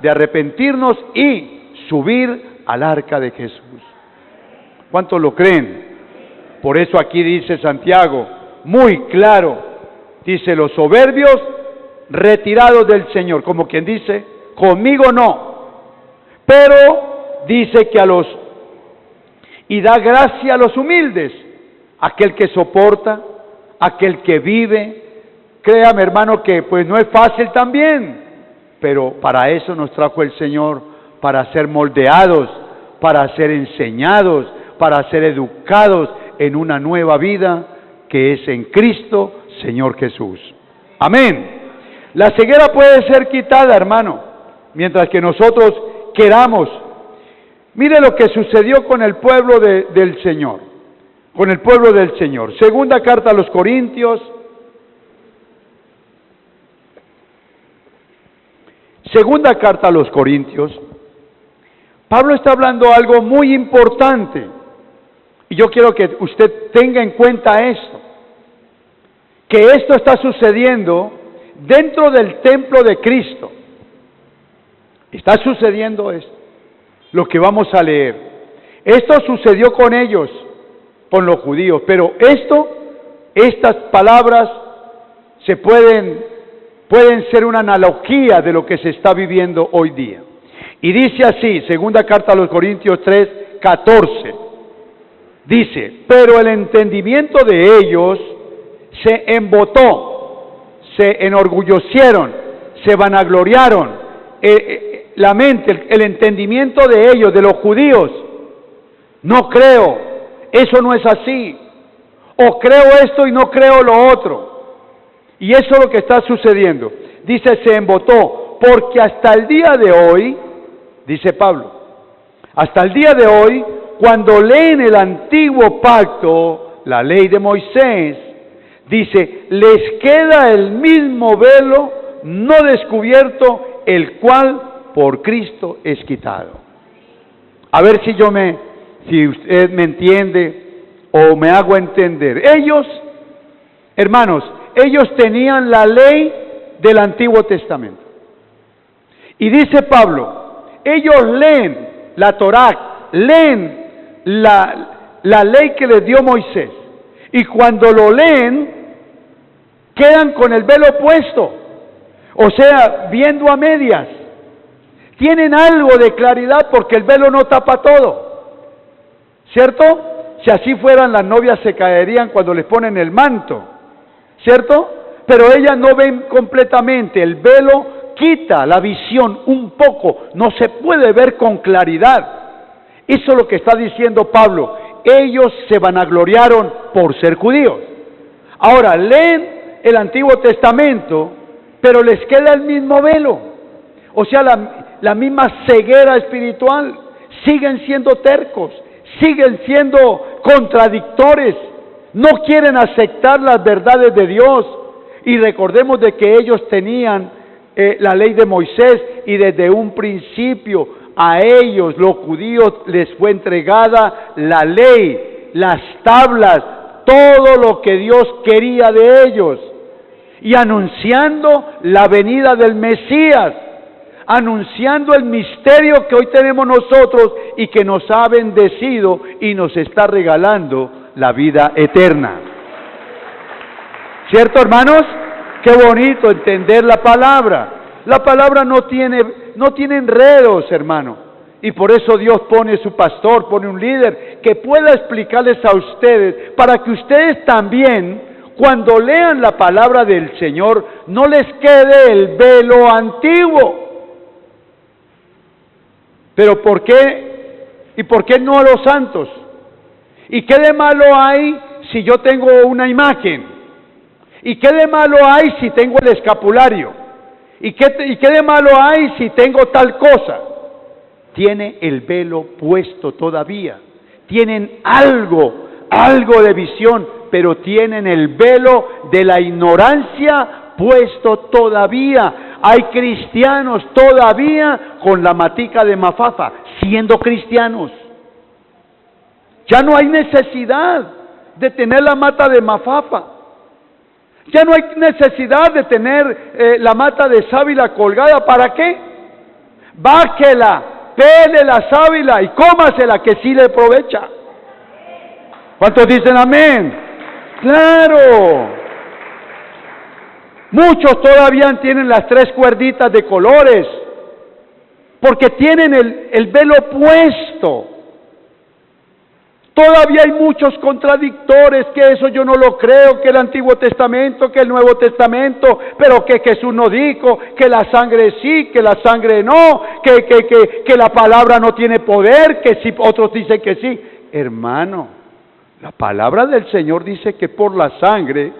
de arrepentirnos y subir al arca de Jesús. ¿Cuántos lo creen? Por eso aquí dice Santiago, muy claro, dice: los soberbios retirados del Señor, como quien dice, conmigo no, pero dice que y da gracia a los humildes, aquel que soporta, aquel que vive. Créame, hermano, que pues no es fácil también, pero para eso nos trajo el Señor, para ser moldeados, para ser enseñados, para ser educados en una nueva vida que es en Cristo, Señor Jesús. Amén. La ceguera puede ser quitada, hermano, mientras que nosotros queramos. Mire lo que sucedió con el pueblo del Señor, con el pueblo del Señor. Segunda carta a los Corintios, Pablo está hablando algo muy importante, y yo quiero que usted tenga en cuenta esto, que esto está sucediendo dentro del templo de Cristo. Está sucediendo esto, lo que vamos a leer. Esto sucedió con ellos, con los judíos, pero estas palabras pueden ser una analogía de lo que se está viviendo hoy día. Y dice así, segunda carta a los Corintios 3:14, dice: pero el entendimiento de ellos se embotó, se enorgullecieron, se vanagloriaron. La mente, el entendimiento de ellos, de los judíos, no creo, eso no es así, o creo esto y no creo lo otro. Y eso es lo que está sucediendo. Dice: se embotó, porque hasta el día de hoy, dice Pablo, hasta el día de hoy, cuando leen el antiguo pacto, la ley de Moisés, dice: les queda el mismo velo no descubierto, el cual por Cristo es quitado. A ver si usted me entiende o me hago entender. Ellos, hermanos, ellos tenían la ley del Antiguo Testamento. Y dice Pablo, ellos leen la Torá, leen la ley que les dio Moisés. Y cuando lo leen, quedan con el velo puesto. O sea, viendo a medias. Tienen algo de claridad porque el velo no tapa todo. ¿Cierto? Si así fueran, las novias se caerían cuando les ponen el manto. ¿Cierto? Pero ellas no ven completamente. El velo quita la visión un poco. No se puede ver con claridad. Eso es lo que está diciendo Pablo. Ellos se vanagloriaron por ser judíos. Ahora, leen el Antiguo Testamento, pero les queda el mismo velo. O sea, la misma ceguera espiritual. Siguen siendo tercos, siguen siendo contradictores, no quieren aceptar las verdades de Dios. Y recordemos de que ellos tenían la ley de Moisés, y desde un principio a ellos, los judíos, les fue entregada la ley, las tablas, todo lo que Dios quería de ellos, y anunciando la venida del Mesías, anunciando el misterio que hoy tenemos nosotros y que nos ha bendecido y nos está regalando la vida eterna. ¿Cierto, hermanos? Qué bonito entender la palabra. La palabra no tiene enredos, hermano. Y por eso Dios pone su pastor, pone un líder que pueda explicarles a ustedes, para que ustedes también, cuando lean la palabra del Señor, no les quede el velo antiguo. Pero ¿por qué? ¿Y por qué no a los santos? ¿Y qué de malo hay si yo tengo una imagen? ¿Y qué de malo hay si tengo el escapulario? ¿Y qué de malo hay si tengo tal cosa? Tiene el velo puesto todavía. Tienen algo de visión, pero tienen el velo de la ignorancia puesto todavía. Hay cristianos todavía con la matica de mafafa, siendo cristianos. Ya no hay necesidad de tener la mata de mafafa. Ya no hay necesidad de tener la mata de sábila colgada. ¿Para qué? báquela, pele la sábila y cómasela, que sí le aprovecha. ¿Cuántos dicen amén? ¡Claro! Muchos todavía tienen las 3 cuerditas de colores, porque tienen el velo puesto. Todavía hay muchos contradictores, que eso yo no lo creo, que el Antiguo Testamento, que el Nuevo Testamento, pero que Jesús no dijo, que la sangre sí, que la sangre no, que la palabra no tiene poder, que sí, otros dicen que sí. Hermano, la palabra del Señor dice que por la sangre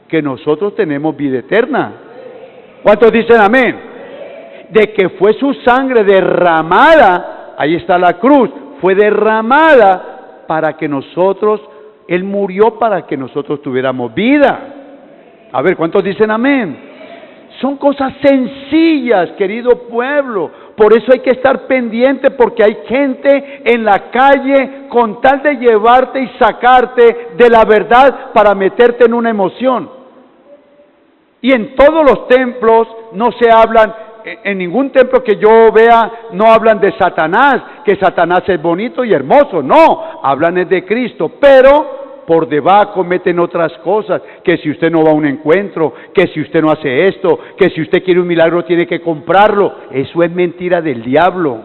que nosotros tenemos vida eterna. ¿Cuántos dicen amén? De que fue su sangre derramada, ahí está la cruz, fue derramada para que nosotros, Él murió para que nosotros tuviéramos vida. A ver, ¿cuántos dicen amén? Son cosas sencillas, querido pueblo. Por eso hay que estar pendiente, porque hay gente en la calle con tal de llevarte y sacarte de la verdad para meterte en una emoción. Y en todos los templos no se hablan, en ningún templo que yo vea, no hablan de Satanás, que Satanás es bonito y hermoso, no, hablan es de Cristo, pero por debajo meten otras cosas, que si usted no va a un encuentro, que si usted no hace esto, que si usted quiere un milagro tiene que comprarlo. Eso es mentira del diablo.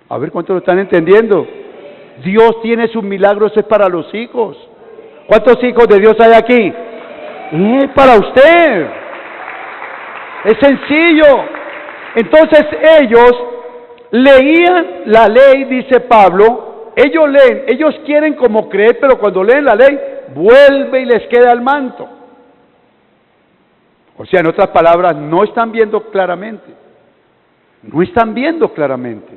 A ver, ¿cuántos lo están entendiendo? Dios tiene sus milagros, es para los hijos. ¿Cuántos hijos de Dios hay aquí? Es para usted. Es sencillo. Entonces ellos leían la ley, dice Pablo, ellos leen, ellos quieren como creer, pero cuando leen la ley, vuelve y les queda el manto. O sea, en otras palabras, no están viendo claramente. No están viendo claramente.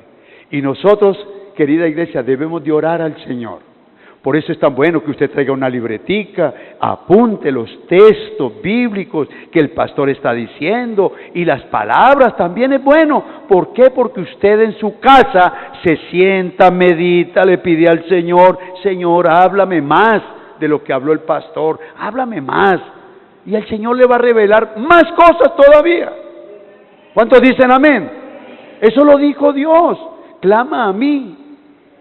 Y nosotros, querida iglesia, debemos de orar al Señor. Por eso es tan bueno que usted traiga una libretica, apunte los textos bíblicos que el pastor está diciendo, y las palabras también es bueno. ¿Por qué? Porque usted en su casa se sienta, medita, le pide al Señor, Señor, háblame más de lo que habló el pastor, háblame más. Y el Señor le va a revelar más cosas todavía. ¿Cuántos dicen amén? Eso lo dijo Dios. Clama a mí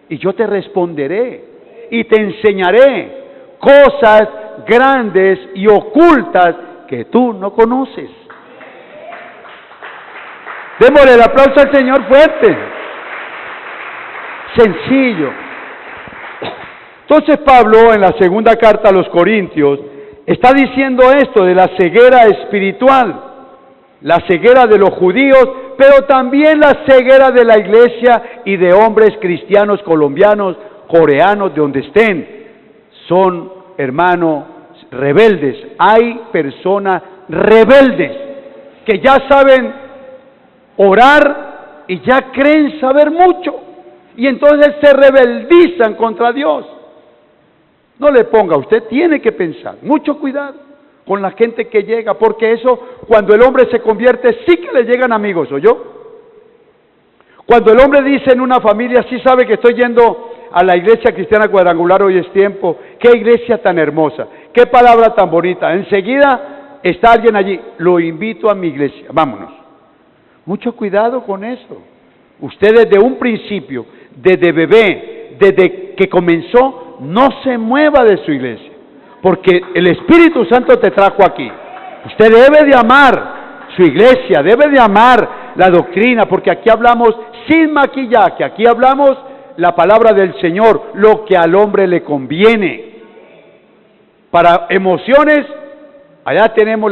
y yo te responderé. Y te enseñaré cosas grandes y ocultas que tú no conoces. Démosle el aplauso al Señor fuerte. Sencillo. Entonces Pablo, en la segunda carta a los Corintios, está diciendo esto de la ceguera espiritual, la ceguera de los judíos, pero también la ceguera de la iglesia y de hombres cristianos colombianos, coreanos, de donde estén. Son, hermano, rebeldes. Hay personas rebeldes que ya saben orar y ya creen saber mucho, y entonces se rebeldizan contra Dios. No le ponga, usted tiene que pensar, mucho cuidado con la gente que llega, porque eso, cuando el hombre se convierte, sí que le llegan amigos, ¿oyó? Cuando el hombre dice en una familia, sí sabe que estoy yendo a la iglesia cristiana cuadrangular, hoy es tiempo, qué iglesia tan hermosa, qué palabra tan bonita, enseguida está alguien allí, lo invito a mi iglesia, vámonos. Mucho cuidado con eso. Usted desde un principio, desde bebé, desde que comenzó, no se mueva de su iglesia, porque el Espíritu Santo te trajo aquí. Usted debe de amar su iglesia, debe de amar la doctrina, porque aquí hablamos sin maquillaje, aquí hablamos la palabra del Señor, lo que al hombre le conviene. Para emociones, allá tenemos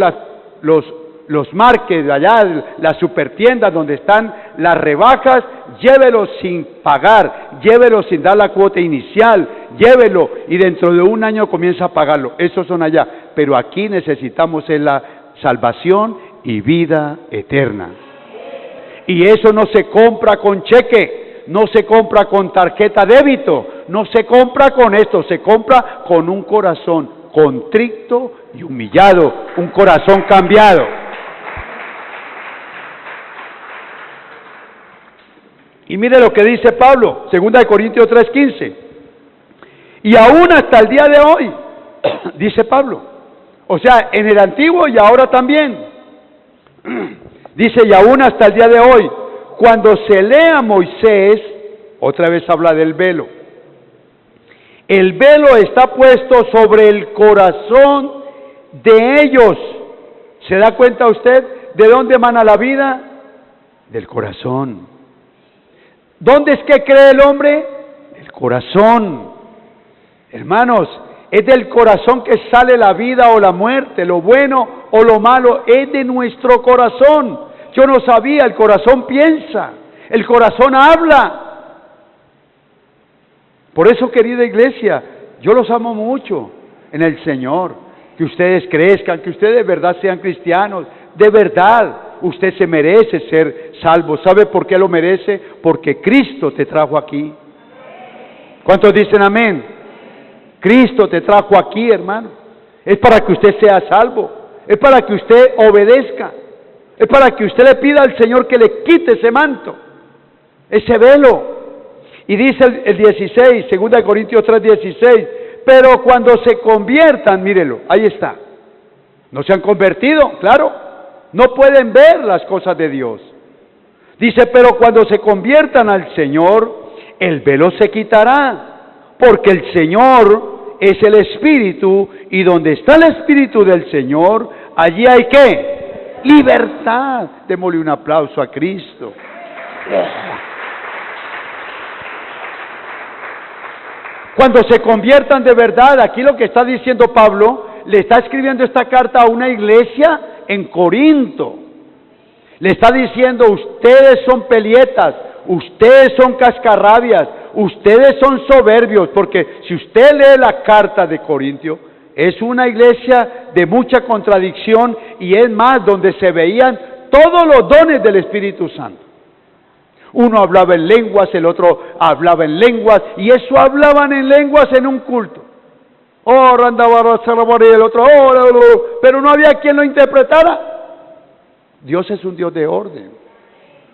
los markets, allá las supertiendas donde están las rebajas, llévelo sin pagar, llévelo sin dar la cuota inicial, llévelo y dentro de un año comienza a pagarlo. Esos son allá, pero aquí necesitamos es la salvación y vida eterna. Y eso no se compra con cheque, no se compra con tarjeta débito, no se compra con esto, se compra con un corazón contrito y humillado, un corazón cambiado. Y mire lo que dice Pablo, 2 Corintios 3:15. Y aún hasta el día de hoy, dice Pablo, o sea, en el antiguo y ahora también, dice, y aún hasta el día de hoy, cuando se lee a Moisés, otra vez habla del velo. El velo está puesto sobre el corazón de ellos. ¿Se da cuenta usted de dónde emana la vida? Del corazón. ¿Dónde es que cree el hombre? Del corazón. Hermanos, es del corazón que sale la vida o la muerte, lo bueno o lo malo, es de nuestro corazón. Yo no sabía, el corazón piensa, el corazón habla. Por eso, querida iglesia, yo los amo mucho en el Señor, que ustedes crezcan, que ustedes de verdad sean cristianos, de verdad, usted se merece ser salvo. ¿Sabe por qué lo merece? Porque Cristo te trajo aquí. ¿Cuántos dicen amén? Cristo te trajo aquí, hermano. Es para que usted sea salvo, es para que usted obedezca, es para que usted le pida al Señor que le quite ese manto, ese velo. Y dice el 16, 2 Corintios 3:16, pero cuando se conviertan, mírelo, ahí está. No se han convertido, claro, no pueden ver las cosas de Dios. Dice, pero cuando se conviertan al Señor, el velo se quitará, porque el Señor es el Espíritu, y donde está el Espíritu del Señor, allí hay ¿qué? Libertad. Démosle un aplauso a Cristo. Cuando se conviertan de verdad, aquí lo que está diciendo Pablo, le está escribiendo esta carta a una iglesia en Corinto. Le está diciendo, ustedes son pelietas, ustedes son cascarrabias, ustedes son soberbios, porque si usted lee la carta de Corintio, es una iglesia de mucha contradicción, y es más, donde se veían todos los dones del Espíritu Santo. Uno hablaba en lenguas, el otro hablaba en lenguas, y eso hablaban en lenguas en un culto. Oh, el otro, pero no había quien lo interpretara. Dios es un Dios de orden.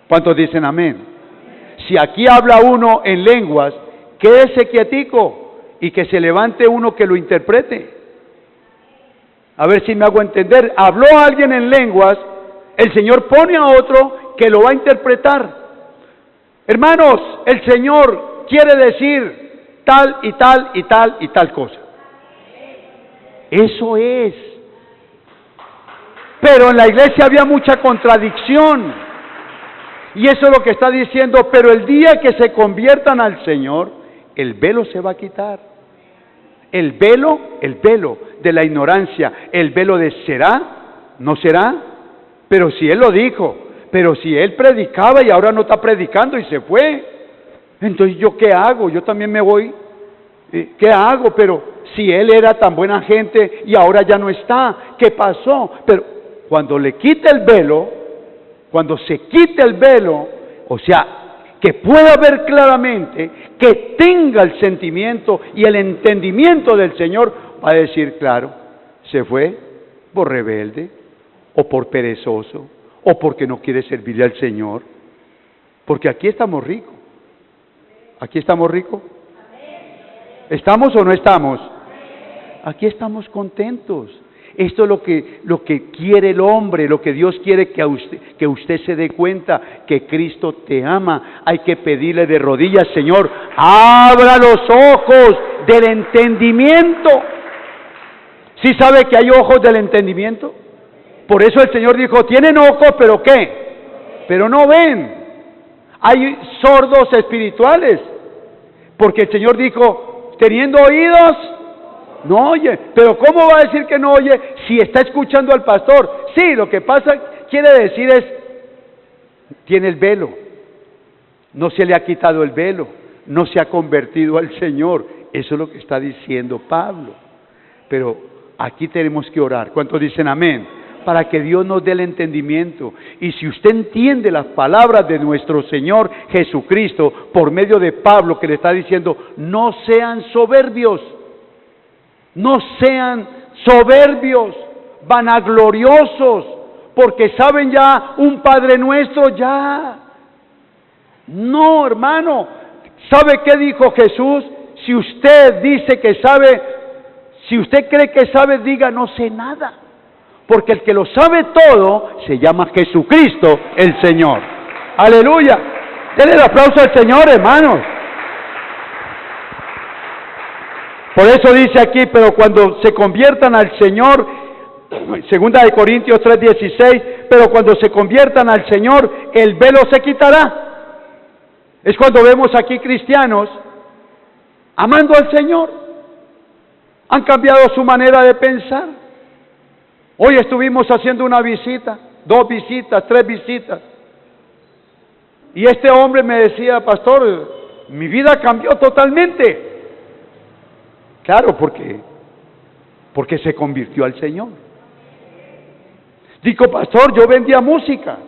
¿Cuántos dicen amén? Si aquí habla uno en lenguas, quédese quietico y que se levante uno que lo interprete. A ver si me hago entender. Habló alguien en lenguas, el Señor pone a otro que lo va a interpretar. Hermanos, el Señor quiere decir tal y tal y tal y tal cosa. Eso es. Pero en la iglesia había mucha contradicción. Y eso es lo que está diciendo, pero el día que se conviertan al Señor, el velo se va a quitar. El velo de la ignorancia, el velo de será, no será, pero si Él lo dijo, pero si Él predicaba y ahora no está predicando y se fue, entonces ¿yo qué hago? Yo también me voy. ¿Qué hago? Pero si Él era tan buena gente y ahora ya no está, ¿qué pasó? Pero cuando le quita el velo, cuando se quite el velo, o sea, que pueda ver claramente, que tenga el sentimiento y el entendimiento del Señor, va a decir, claro, se fue por rebelde, o por perezoso, o porque no quiere servirle al Señor, porque aquí estamos ricos. ¿Aquí estamos ricos? ¿Estamos o no estamos? Aquí estamos contentos. Esto es lo que quiere el hombre, lo que Dios quiere que usted se dé cuenta, que Cristo te ama. Hay que pedirle de rodillas, Señor, abra los ojos del entendimiento. ¿Sí sabe que hay ojos del entendimiento? Por eso el Señor dijo, tienen ojos, pero ¿qué? Pero no ven. Hay sordos espirituales, porque el Señor dijo, teniendo oídos, no oye. Pero ¿cómo va a decir que no oye si está escuchando al pastor? Sí, lo que pasa, quiere decir es, tiene el velo, no se le ha quitado el velo, no se ha convertido al Señor. Eso es lo que está diciendo Pablo. Pero aquí tenemos que orar. ¿Cuántos dicen amén? Para que Dios nos dé el entendimiento. Y si usted entiende las palabras de nuestro Señor Jesucristo por medio de Pablo, que le está diciendo, no sean soberbios, no sean soberbios, vanagloriosos, porque saben ya un Padre Nuestro ya. No, hermano. ¿Sabe qué dijo Jesús? Si usted dice que sabe, si usted cree que sabe, diga no sé nada. Porque el que lo sabe todo se llama Jesucristo el Señor. Aleluya. Denle el aplauso al Señor, hermanos. Por eso dice aquí, pero cuando se conviertan al Señor, segunda de Corintios 3:16, pero cuando se conviertan al Señor, el velo se quitará. Es cuando vemos aquí cristianos amando al Señor. Han cambiado su manera de pensar. Hoy estuvimos haciendo una visita, 2 visitas, 3 visitas. Y este hombre me decía, pastor, mi vida cambió totalmente. Claro, porque se convirtió al Señor. Digo, pastor, yo vendía música.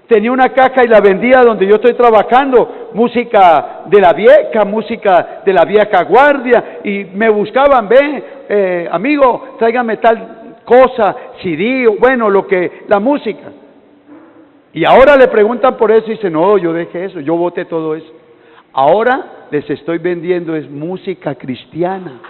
Tenía una caja y la vendía donde yo estoy trabajando, música de la vieja guardia, y me buscaban, amigo, tráigame tal cosa, CD, bueno, la música. Y ahora le preguntan por eso y dice, no, yo dejé eso, yo boté todo eso. Ahora les estoy vendiendo es música cristiana.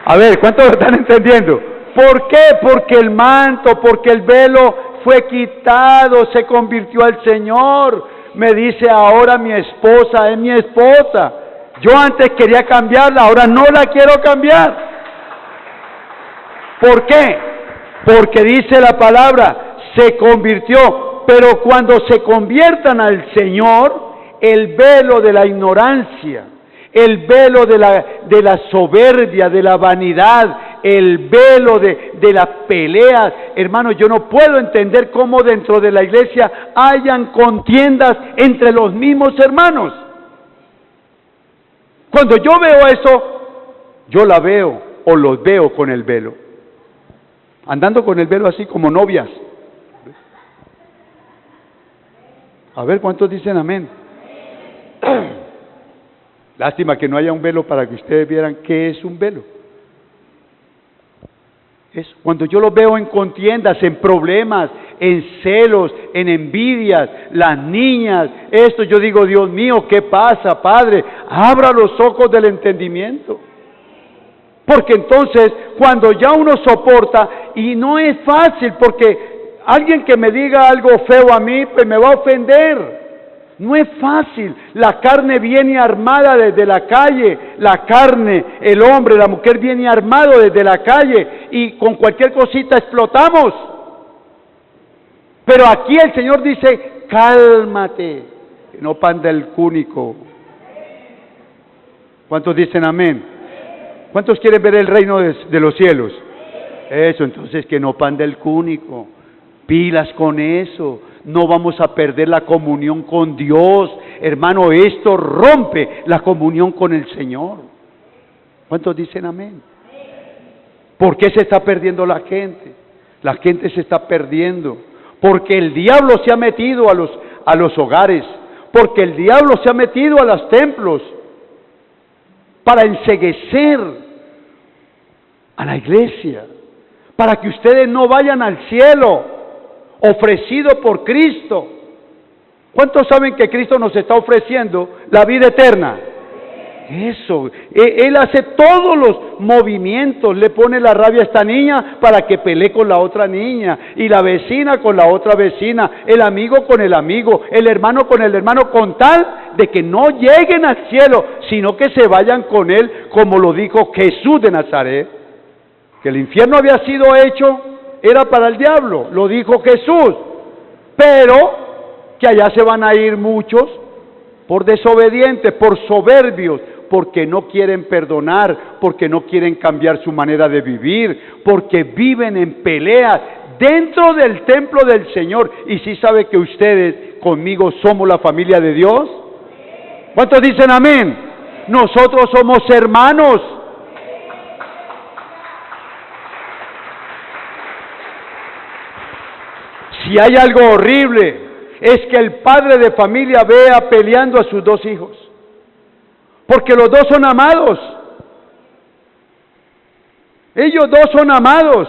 A ver, ¿cuántos lo están entendiendo? ¿Por qué? Porque el manto, porque el velo fue quitado, se convirtió al Señor. Me dice, ahora mi esposa es mi esposa. Yo antes quería cambiarla, ahora no la quiero cambiar. ¿Por qué? Porque dice la palabra, se convirtió. Pero cuando se conviertan al Señor, el velo de la ignorancia, el velo de la soberbia, de la vanidad, el velo de las peleas. Hermano, yo no puedo entender cómo dentro de la iglesia hayan contiendas entre los mismos hermanos. Cuando yo veo eso, yo la veo o los veo con el velo, andando con el velo así como novias. A ver, ¿cuántos dicen amén? Lástima que no haya un velo para que ustedes vieran qué es un velo. Es cuando yo los veo en contiendas, en problemas, en celos, en envidias, las niñas, esto yo digo, Dios mío, ¿qué pasa, Padre? Abra los ojos del entendimiento. Porque entonces, cuando ya uno soporta, y no es fácil, porque alguien que me diga algo feo a mí, pues me va a ofender. No es fácil, la carne viene armada desde la calle, la carne, el hombre, la mujer viene armado desde la calle y con cualquier cosita explotamos. Pero aquí el Señor dice, cálmate, que no panda el cúnico. ¿Cuántos dicen amén? ¿Cuántos quieren ver el reino de los cielos? Eso, entonces que no panda el cúnico, pilas con eso. No vamos a perder la comunión con Dios. Hermano, esto rompe la comunión con el Señor. ¿Cuántos dicen amén? ¿Por qué se está perdiendo la gente? La gente se está perdiendo porque el diablo se ha metido a los hogares, porque el diablo se ha metido a los templos para enceguecer a la iglesia, para que ustedes no vayan al cielo ofrecido por Cristo. ¿Cuántos saben que Cristo nos está ofreciendo la vida eterna? Eso, Él hace todos los movimientos, le pone la rabia a esta niña para que pelee con la otra niña, y la vecina con la otra vecina, el amigo con el amigo, el hermano con el hermano, con tal de que no lleguen al cielo, sino que se vayan con Él, como lo dijo Jesús de Nazaret, que el infierno había sido hecho, era para el diablo, lo dijo Jesús, pero que allá se van a ir muchos por desobedientes, por soberbios, porque no quieren perdonar, porque no quieren cambiar su manera de vivir, porque viven en peleas dentro del templo del Señor. Y si sabe que ustedes conmigo somos la familia de Dios. ¿Cuántos dicen amén? Nosotros somos hermanos. Si hay algo horrible, es que el padre de familia vea peleando a sus 2 hijos, porque los 2 son amados. Ellos 2 son amados.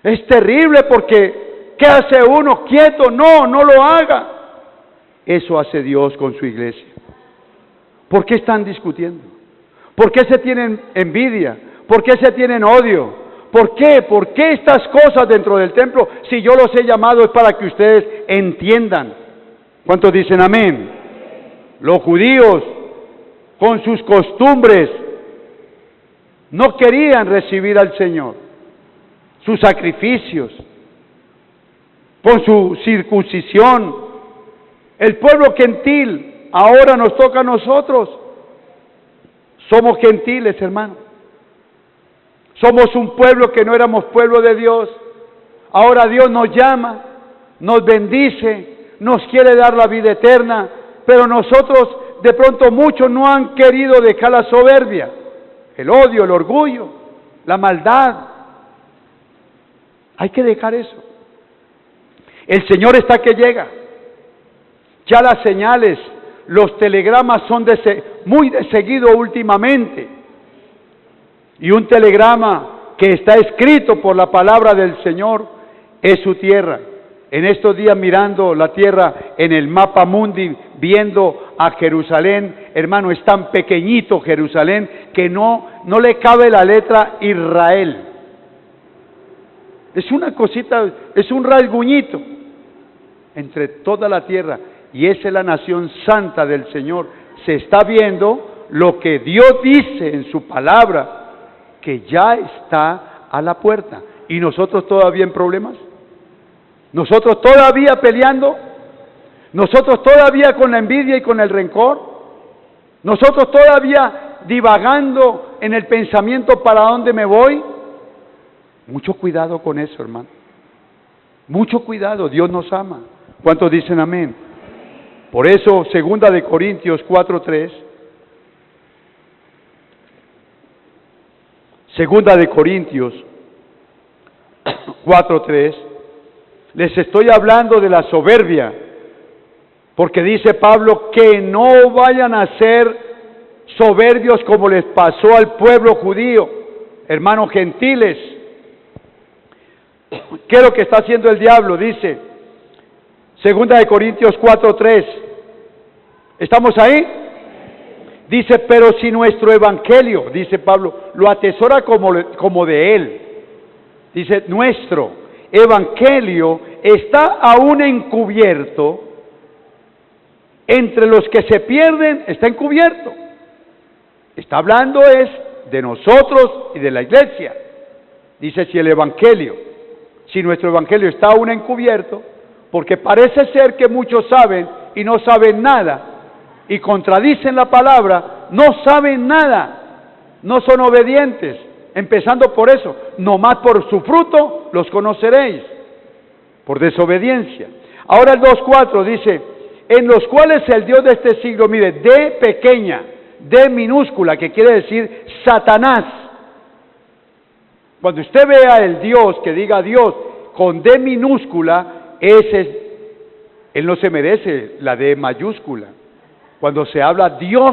Es terrible porque ¿qué hace uno? Quieto, no lo haga. Eso hace Dios con su iglesia. ¿Por qué están discutiendo? ¿Por qué se tienen envidia? ¿Por qué se tienen odio? ¿Por qué? ¿Por qué estas cosas dentro del templo? Si yo los he llamado es para que ustedes entiendan. ¿Cuántos dicen amén? Los judíos, con sus costumbres, no querían recibir al Señor. Sus sacrificios, con su circuncisión. El pueblo gentil, ahora nos toca a nosotros. Somos gentiles, hermano. Somos un pueblo que no éramos pueblo de Dios. Ahora Dios nos llama, nos bendice, nos quiere dar la vida eterna, pero nosotros, de pronto muchos no han querido dejar la soberbia, el odio, el orgullo, la maldad. Hay que dejar eso. El Señor está que llega. Ya las señales, los telegramas son muy de seguido últimamente. Y un telegrama que está escrito por la palabra del Señor es su tierra. En estos días mirando la tierra en el mapa mundi, viendo a Jerusalén, hermano, es tan pequeñito Jerusalén que no le cabe la letra Israel. Es una cosita, es un rasguñito entre toda la tierra, y esa es la nación santa del Señor. Se está viendo lo que Dios dice en su palabra, que ya está a la puerta. ¿Y nosotros todavía en problemas? ¿Nosotros todavía peleando? ¿Nosotros todavía con la envidia y con el rencor? ¿Nosotros todavía divagando en el pensamiento para dónde me voy? Mucho cuidado con eso, hermano. Mucho cuidado, Dios nos ama. ¿Cuántos dicen amén? Por eso, 2 de Corintios 4:3. 2 de Corintios 4:3. Les estoy hablando de la soberbia, porque dice Pablo que no vayan a ser soberbios como les pasó al pueblo judío, hermanos gentiles. ¿Qué es lo que está haciendo el diablo? Dice 2 de Corintios 4:3. ¿Estamos ahí? Dice, pero si nuestro evangelio, dice Pablo, lo atesora como de él. Dice, nuestro evangelio está aún encubierto, entre los que se pierden está encubierto. Está hablando es de nosotros y de la iglesia. Dice, si nuestro evangelio está aún encubierto, porque parece ser que muchos saben y no saben nada, y contradicen la palabra, no saben nada, no son obedientes, empezando por eso, nomás por su fruto los conoceréis, por desobediencia. Ahora el 2:4 dice, en los cuales el Dios de este siglo, mire, D pequeña, D minúscula, que quiere decir Satanás. Cuando usted vea el Dios, que diga Dios, con D minúscula, él no se merece la D mayúscula. Cuando se habla Dios,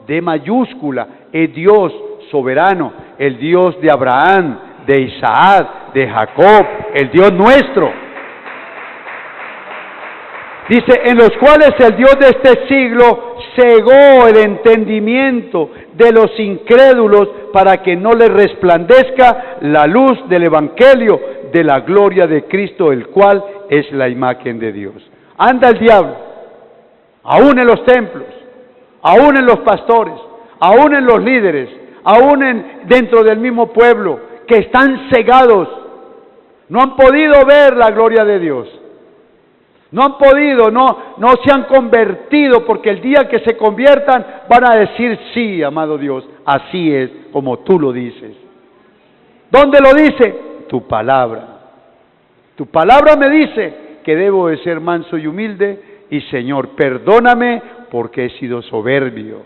D mayúscula, es Dios soberano, el Dios de Abraham, de Isaac, de Jacob, el Dios nuestro. Dice, en los cuales el Dios de este siglo cegó el entendimiento de los incrédulos para que no les resplandezca la luz del evangelio de la gloria de Cristo, el cual es la imagen de Dios. Anda el diablo, aún en los templos, aún en los pastores, aún en los líderes, aún dentro del mismo pueblo, que están cegados, no han podido ver la gloria de Dios. No han podido, no se han convertido, porque el día que se conviertan van a decir, sí, amado Dios, así es como tú lo dices. ¿Dónde lo dice? Tu palabra. Tu palabra me dice que debo de ser manso y humilde, y Señor, perdóname porque he sido soberbio.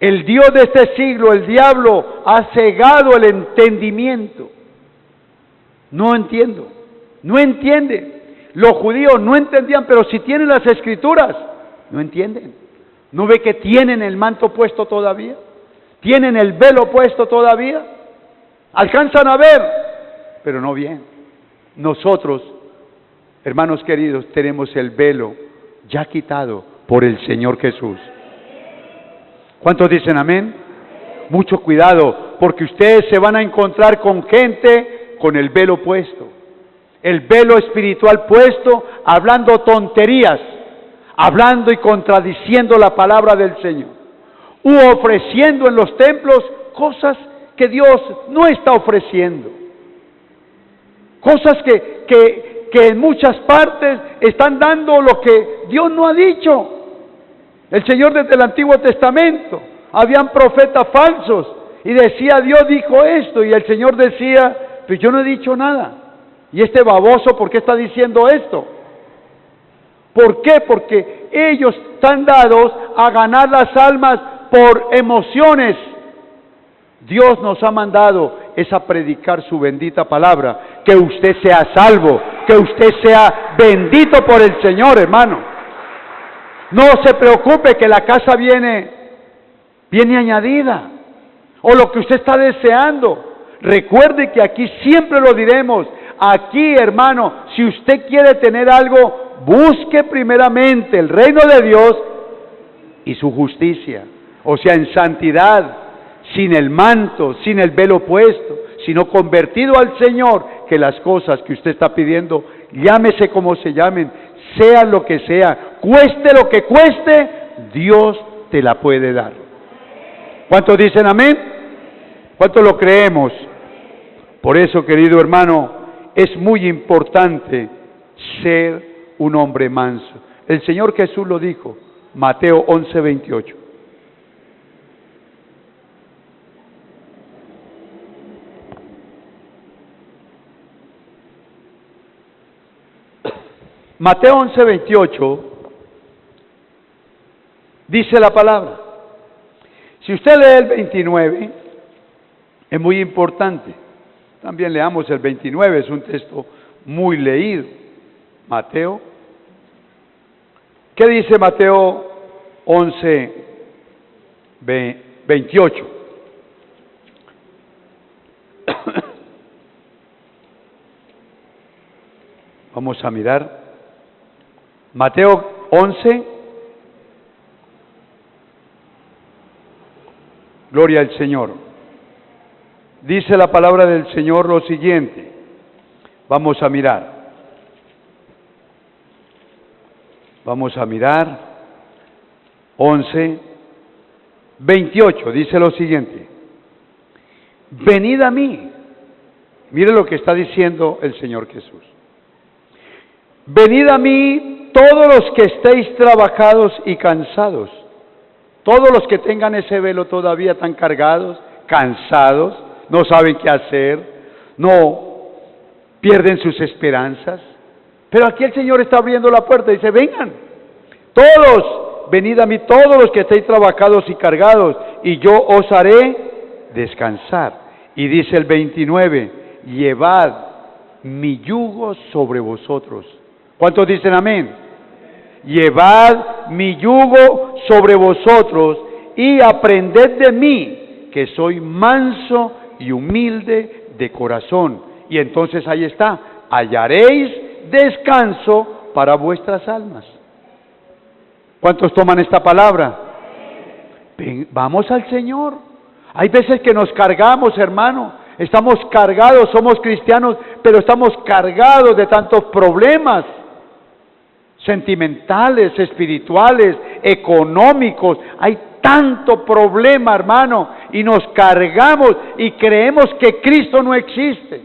El Dios de este siglo, el diablo, ha cegado el entendimiento. No entiendo, no entiende. Los judíos no entendían, pero si tienen las escrituras, no entienden. ¿No ve que tienen el manto puesto todavía? ¿Tienen el velo puesto todavía? Alcanzan a ver, pero no bien. Nosotros, hermanos queridos, tenemos el velo ya quitado por el Señor Jesús. ¿Cuántos dicen amén? Mucho cuidado, porque ustedes se van a encontrar con gente con el velo puesto, el velo espiritual puesto, hablando tonterías, hablando y contradiciendo la palabra del Señor, u ofreciendo en los templos cosas que Dios no está ofreciendo, cosas que en muchas partes están dando lo que Dios no ha dicho. El Señor desde el Antiguo Testamento, habían profetas falsos y decía, Dios dijo esto, y el Señor decía, pues yo no he dicho nada. Y este baboso, ¿por qué está diciendo esto? ¿Por qué? Porque ellos están dados a ganar las almas por emociones. Dios nos ha mandado es a predicar su bendita palabra, que usted sea salvo, que usted sea bendito por el Señor, hermano. No se preocupe que la casa viene añadida, o lo que usted está deseando. Recuerde que aquí siempre lo diremos, aquí, hermano, si usted quiere tener algo, busque primeramente el reino de Dios y su justicia, o sea, en santidad, sin el manto, sin el velo puesto, sino convertido al Señor, que las cosas que usted está pidiendo, llámese como se llamen, sea lo que sea, cueste lo que cueste, Dios te la puede dar. ¿Cuántos dicen amén? ¿Cuántos lo creemos? Por eso, querido hermano, es muy importante ser un hombre manso. El Señor Jesús lo dijo, Mateo 11:28. Mateo 11:28 dice la palabra. Si usted lee el 29, es muy importante. También leamos el 29, es un texto muy leído. Mateo. ¿Qué dice Mateo 11:28? Vamos a mirar. Mateo 11, gloria al Señor. Dice la palabra del Señor lo siguiente. Vamos a mirar. Vamos a mirar. 11:28 dice lo siguiente. Venid a mí. Mire lo que está diciendo el Señor Jesús. Venid a mí todos los que estéis trabajados y cansados. Todos los que tengan ese velo todavía tan cargados, cansados, no saben qué hacer, no pierden sus esperanzas. Pero aquí el Señor está abriendo la puerta y dice, vengan, todos, venid a mí todos los que estéis trabajados y cargados, y yo os haré descansar. Y dice el 29, llevad mi yugo sobre vosotros. ¿Cuántos dicen amén? Llevad mi yugo sobre vosotros y aprended de mí, que soy manso y humilde de corazón. Y entonces ahí está, hallaréis descanso para vuestras almas. ¿Cuántos toman esta palabra? Ven, vamos al Señor. Hay veces que nos cargamos, hermano, estamos cargados, somos cristianos, pero estamos cargados de tantos problemas sentimentales, espirituales, económicos. Hay tanto problema, hermano, y nos cargamos y creemos que Cristo no existe.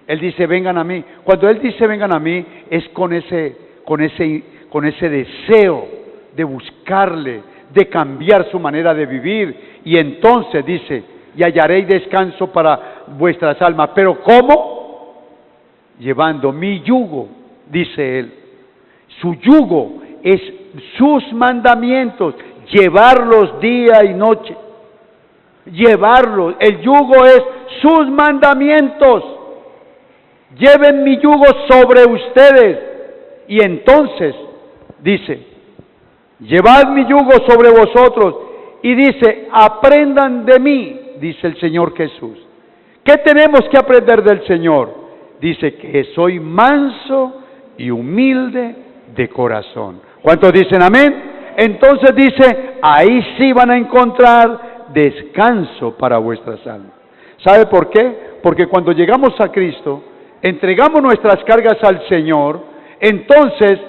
Él dice, vengan a mí. Cuando Él dice, vengan a mí, es con ese deseo de buscarle, de cambiar su manera de vivir. Y entonces dice, y hallaréis descanso para vuestras almas. ¿Pero cómo? Llevando mi yugo, dice Él. Su yugo es sus mandamientos, llevarlos día y noche. Llevarlos, el yugo es sus mandamientos. Lleven mi yugo sobre ustedes. Y entonces dice, llevad mi yugo sobre vosotros. Y dice, aprendan de mí, dice el Señor Jesús. ¿Qué tenemos que aprender del Señor? Dice que soy manso y humilde de corazón. ¿Cuántos dicen amén? Entonces dice, ahí sí van a encontrar descanso para vuestras almas. ¿Sabe por qué? Porque cuando llegamos a Cristo, entregamos nuestras cargas al Señor, entonces,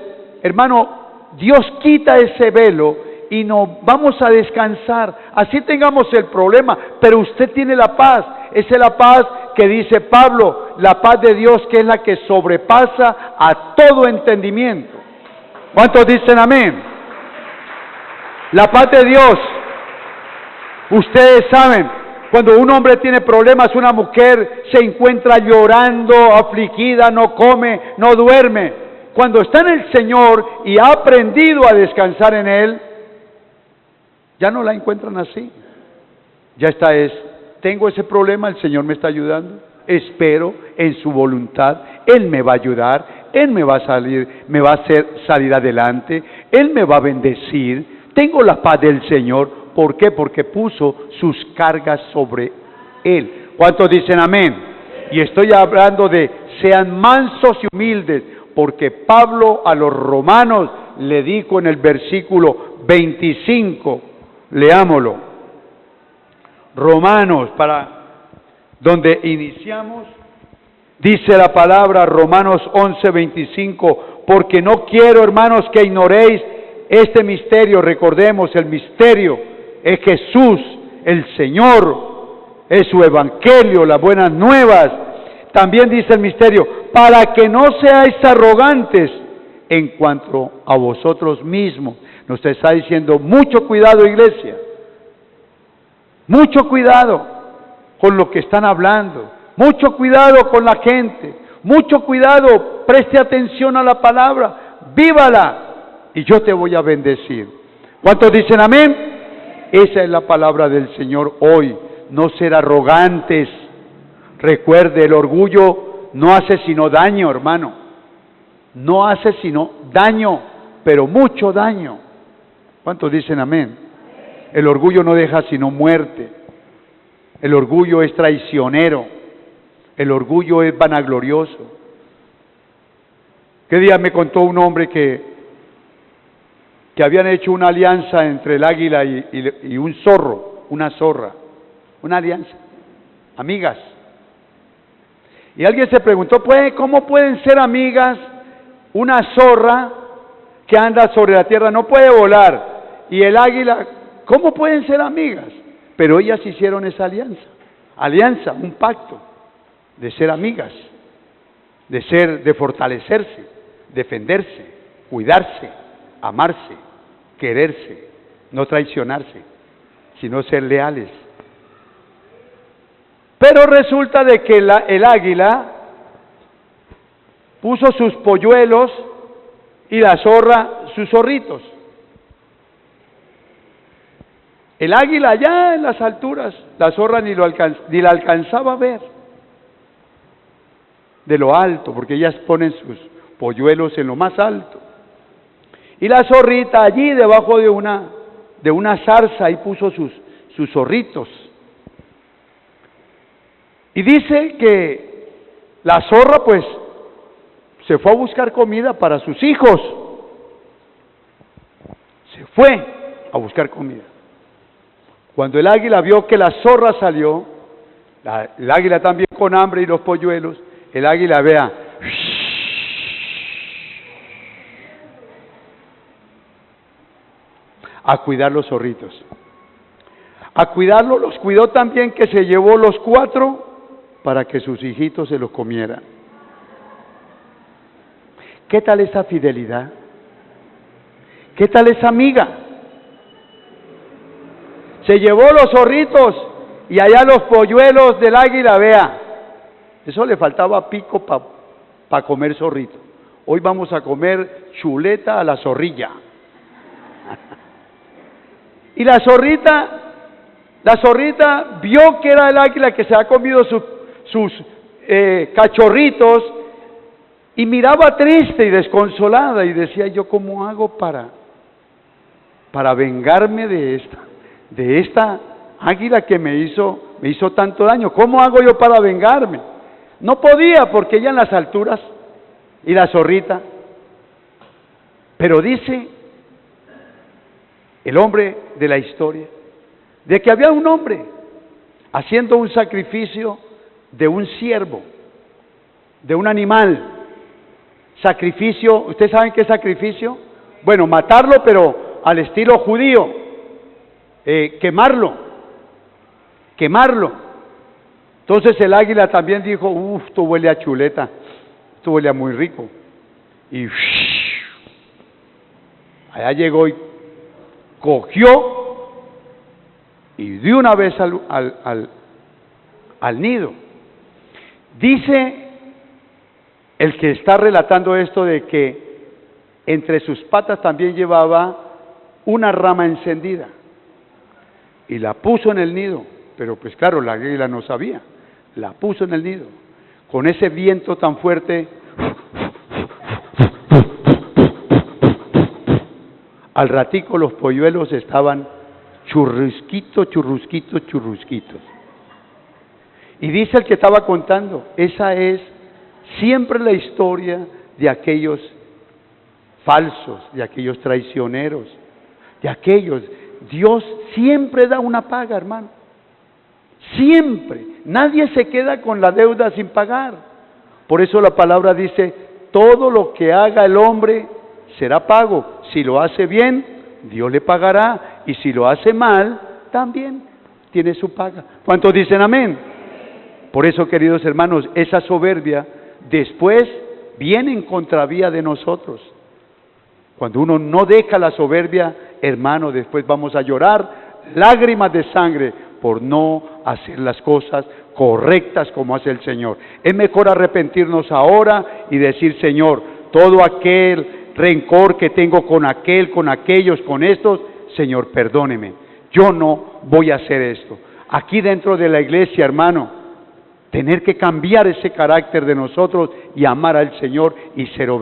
hermano, Dios quita ese velo y nos vamos a descansar. Así tengamos el problema, pero usted tiene la paz. Esa es la paz que dice Pablo, la paz de Dios, que es la que sobrepasa a todo entendimiento. ¿Cuántos dicen amén? La paz de Dios. Ustedes saben, cuando un hombre tiene problemas, una mujer se encuentra llorando, afligida, no come, no duerme. Cuando está en el Señor y ha aprendido a descansar en Él, ya no la encuentran así. Ya está, tengo ese problema, el Señor me está ayudando, espero en su voluntad, Él me va a ayudar, Él me va a hacer salir adelante, Él me va a bendecir, tengo la paz del Señor. ¿Por qué? Porque puso sus cargas sobre Él. ¿Cuántos dicen amén? Y estoy hablando de sean mansos y humildes, porque Pablo a los romanos le dijo en el versículo 25, leámoslo, Romanos, para donde iniciamos, dice la palabra, Romanos 11:25, porque no quiero, hermanos, que ignoréis este misterio. Recordemos, el misterio es Jesús, el Señor, es su evangelio, las buenas nuevas. También dice el misterio, para que no seáis arrogantes en cuanto a vosotros mismos. Nos está diciendo, mucho cuidado, iglesia, mucho cuidado con lo que están hablando, mucho cuidado con la gente, mucho cuidado, preste atención a la palabra, vívala y yo te voy a bendecir. ¿Cuántos dicen amén? Esa es la palabra del Señor hoy, no ser arrogantes. Recuerde, el orgullo no hace sino daño, hermano, no hace sino daño, pero mucho daño. ¿Cuántos dicen amén? El orgullo no deja sino muerte, el orgullo es traicionero, el orgullo es vanaglorioso. ¿Qué día me contó un hombre que habían hecho una alianza entre el águila y un zorro, una zorra, una alianza, amigas? Y alguien se preguntó, pues, ¿cómo pueden ser amigas una zorra que anda sobre la tierra? No puede volar. Y el águila, ¿cómo pueden ser amigas? Pero ellas hicieron esa alianza, un pacto de ser amigas, de fortalecerse, defenderse, cuidarse, amarse, quererse, no traicionarse, sino ser leales. Pero resulta de que el águila puso sus polluelos y la zorra sus zorritos. El águila allá en las alturas, la zorra ni la alcanzaba a ver de lo alto, porque ellas ponen sus polluelos en lo más alto. Y la zorrita allí debajo de una zarza, ahí puso sus zorritos. Y dice que la zorra pues se fue a buscar comida para sus hijos. Se fue a buscar comida. Cuando el águila vio que la zorra salió, el águila también con hambre y los polluelos, el águila vea, a cuidar los zorritos. A cuidarlos, los cuidó también que se llevó los 4 para que sus hijitos se los comieran. ¿Qué tal esa fidelidad? ¿Qué tal esa amiga? Se llevó los zorritos y allá los polluelos del águila, vea. Eso le faltaba pico para comer zorrito. Hoy vamos a comer chuleta a la zorrilla. Y la zorrita vio que era el águila que se ha comido sus cachorritos y miraba triste y desconsolada y decía, ¿yo cómo hago para vengarme de esta águila que me hizo tanto daño? ¿Cómo hago yo para vengarme? No podía porque ella en las alturas y la zorrita. Pero dice el hombre de la historia de que había un hombre haciendo un sacrificio de un ciervo, de un animal. Sacrificio, ¿ustedes saben qué es sacrificio? Bueno, matarlo, pero al estilo judío, quemarlo. Entonces el águila también dijo, esto huele a chuleta, esto huele a muy rico. Y allá llegó y cogió y de una vez al nido. Dice el que está relatando esto de que entre sus patas también llevaba una rama encendida y la puso en el nido, pero pues claro, la águila no sabía, la puso en el nido, con ese viento tan fuerte, al ratico los polluelos estaban churrusquitos. Y dice el que estaba contando, esa es siempre la historia de aquellos falsos, de aquellos traicioneros, de aquellos. Dios siempre da una paga, hermano. Siempre. Nadie se queda con la deuda sin pagar. Por eso la palabra dice, todo lo que haga el hombre será pago. Si lo hace bien, Dios le pagará. Y si lo hace mal, también tiene su paga. ¿Cuántos dicen amén? Por eso, queridos hermanos, esa soberbia después viene en contravía de nosotros. Cuando uno no deja la soberbia, hermano, después vamos a llorar lágrimas de sangre por no hacer las cosas correctas como hace el Señor. Es mejor arrepentirnos ahora y decir, Señor, todo aquel rencor que tengo con aquel, con aquellos, con estos, Señor, perdóneme. Yo no voy a hacer esto. Aquí dentro de la iglesia, hermano, tener que cambiar ese carácter de nosotros y amar al Señor y ser obedientes.